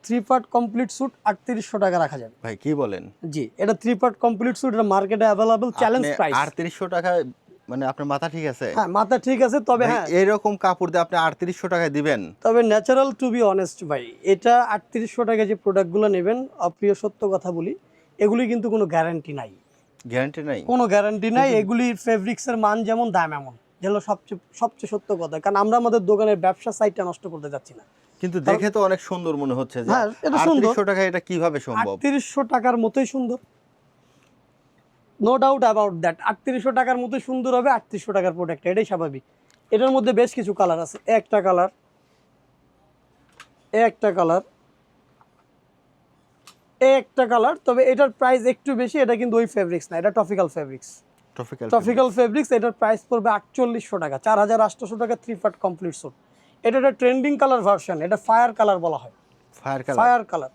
Three part complete sweet 3800 টাকা রাখা যাবে। ভাই কি বলেন? জি, এটা থ্রি পার্ট কমপ্লিট স্যুট, এটা মার্কেটে অ্যাভেলেবল, চ্যালেঞ্জ প্রাইস। 3800 টাকা মানে আপনার মাথা ঠিক আছে? হ্যাঁ, মাথা ঠিক আছে, তবে হ্যাঁ এরকম কাপড় দিয়ে আপনি 3800 টাকায় দিবেন? তবে ন্যাচারাল টু বি অনেস্ট ভাই, এটা 3800 টাকা যে প্রোডাক্টগুলো নেবেন, অপ্রিয় সত্য কথা বলি, এগুলি কিন্তু কোনো গ্যারান্টি নাই। গ্যারান্টি নাই? কোনো গ্যারান্টি নাই। এগুলির ফেব্রিক্সের মান যেমন দাম এমন, যেগুলো সবচেয়ে সত্য কথা, কারণ আমরা আমাদের দোকানের ব্যবসা সাইটটা নষ্ট করতে যাচ্ছি না। কিন্তু দেখে তো অনেক সুন্দর মনে হচ্ছে যে হ্যাঁ, এটা সুন্দর। 3800 টাকায় এটা কিভাবে সম্ভব? 3800 টাকার মতোই সুন্দর, নো ডাউট অ্যাবাউট দ্যাট। 3800 টাকার মতোই সুন্দর হবে 3800 টাকার প্রোডাক্ট, এটাই স্বাভাবিক। এটার মধ্যে বেশ কিছু কালার আছে, একটা কালার, একটা কালার, একটা কালার, তবে এটার প্রাইস একটু বেশি। এটা কিন্তু ওই ফেব্রিক্স না, এটা টপিক্যাল ফেব্রিক্স। টপিক্যাল ফেব্রিক্স, এটার প্রাইস পড়বে 4800 টাকা, 4800 টাকা থ্রি পার্ট কমপ্লিট স্যুট। এটা একটা ট্রেন্ডিং কালার ভার্সন, এটা ফায়ার কালার বলা হয়। Fire colour? Fire colour